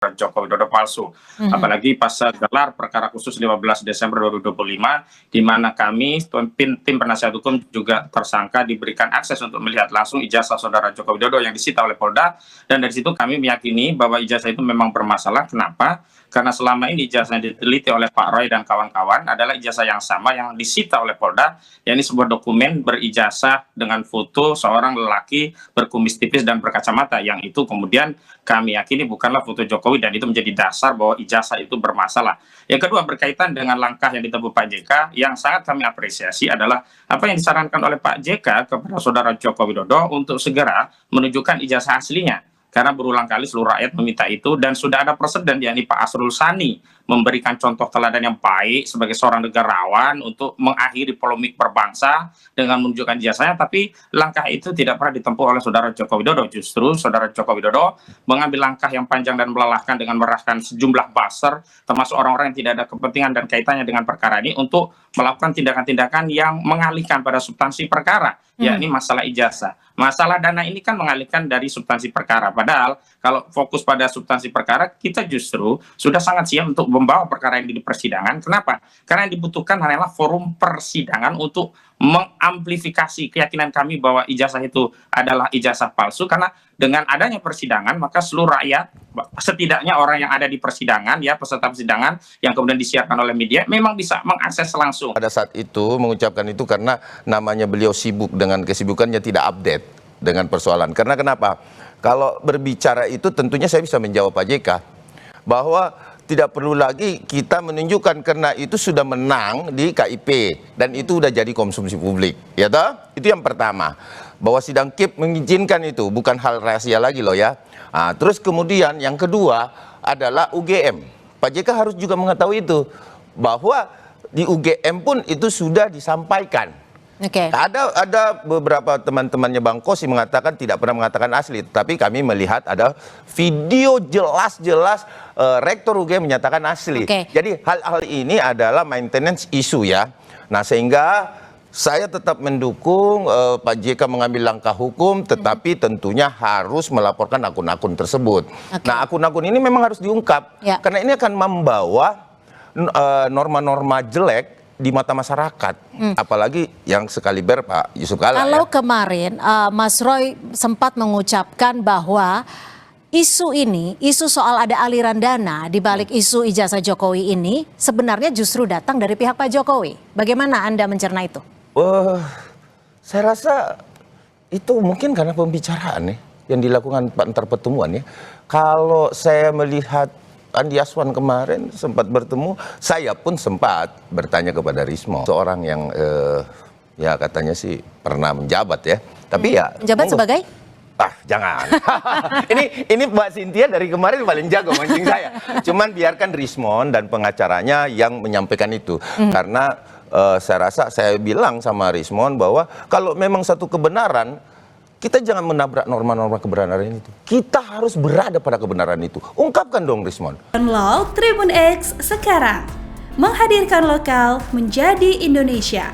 Joko Widodo palsu. Apalagi pas gelar perkara khusus 15 Desember 2025, di mana kami, tim penasihat hukum juga tersangka diberikan akses untuk melihat langsung ijazah saudara Joko Widodo yang disita oleh Polda, dan dari situ kami meyakini bahwa ijazah itu memang bermasalah. Kenapa? Karena selama ini ijazah yang diteliti oleh Pak Roy dan kawan-kawan adalah ijazah yang sama yang disita oleh Polda, yakni sebuah dokumen berijazah dengan foto seorang lelaki berkumis tipis dan berkacamata, yang itu kemudian kami yakini bukanlah foto Jokowi, dan itu menjadi dasar bahwa ijazah itu bermasalah. Yang kedua, berkaitan dengan langkah yang ditempuh Pak JK, yang sangat kami apresiasi adalah apa yang disarankan oleh Pak JK kepada saudara Joko Widodo untuk segera menunjukkan ijazah aslinya. Karena berulang kali seluruh rakyat meminta itu, dan sudah ada presiden, yakni Pak Asrul Sani memberikan contoh teladan yang baik sebagai seorang negarawan untuk mengakhiri polemik berbangsa dengan menunjukkan ijazahnya. Tapi langkah itu tidak pernah ditempuh oleh saudara Joko Widodo. Justru saudara Joko Widodo mengambil langkah yang panjang dan melelahkan dengan merahkan sejumlah buzzer, termasuk orang-orang yang tidak ada kepentingan dan kaitannya dengan perkara ini, untuk melakukan tindakan-tindakan yang mengalihkan pada substansi perkara, yakni masalah ijazah. Masalah dana ini kan mengalihkan dari substansi perkara. Padahal kalau fokus pada substansi perkara, kita justru sudah sangat siap untuk membawa perkara ini di persidangan. Kenapa? Karena yang dibutuhkan hanyalah forum persidangan untuk mengamplifikasi keyakinan kami bahwa ijazah itu adalah ijazah palsu. Karena dengan adanya persidangan, maka seluruh rakyat, setidaknya orang yang ada di persidangan, ya peserta persidangan yang kemudian disiarkan oleh media, memang bisa mengakses langsung. Pada saat itu mengucapkan itu karena namanya beliau sibuk dengan kesibukannya, tidak update dengan persoalan. Karena kenapa? Kalau berbicara itu tentunya saya bisa menjawab Pak JK bahwa tidak perlu lagi kita menunjukkan, karena itu sudah menang di KIP dan itu sudah jadi konsumsi publik, ya toh? Itu yang pertama, bahwa sidang KIP mengizinkan itu, bukan hal rahasia lagi loh ya. Nah, terus kemudian yang kedua adalah UGM. Pak JK harus juga mengetahui itu, bahwa di UGM pun itu sudah disampaikan. Ada beberapa teman-temannya Bang Kosi mengatakan tidak pernah mengatakan asli, tapi kami melihat ada video jelas-jelas Rektor UGM menyatakan asli. Jadi hal-hal ini adalah maintenance isu ya. Nah, sehingga saya tetap mendukung Pak JK mengambil langkah hukum, tetapi tentunya harus melaporkan akun-akun tersebut. Nah, akun-akun ini memang harus diungkap, karena ini akan membawa norma-norma jelek di mata masyarakat, apalagi yang sekaliber Pak Yusuf Kalla. Kalau kemarin Mas Roy sempat mengucapkan bahwa isu ini, isu soal ada aliran dana di balik isu ijazah Jokowi ini sebenarnya justru datang dari pihak Pak Jokowi. Bagaimana Anda mencerna itu? Saya rasa itu mungkin karena pembicaraan yang dilakukan antar pertemuan ya. Kalau saya melihat Andi Aswan kemarin sempat bertemu, saya pun sempat bertanya kepada Rismon, seorang yang ya katanya sih pernah menjabat ya, tapi ya menjabat sebagai? Jangan. ini Mbak Cynthia dari kemarin paling jago mancing saya. Cuman biarkan Rismon dan pengacaranya yang menyampaikan itu, karena saya rasa saya bilang sama Rismon bahwa kalau memang satu kebenaran, kita jangan menabrak norma-norma kebenaran itu. Kita harus berada pada kebenaran itu. Ungkapkan dong, Rismon. Download Tribun X sekarang. Menghadirkan lokal menjadi Indonesia.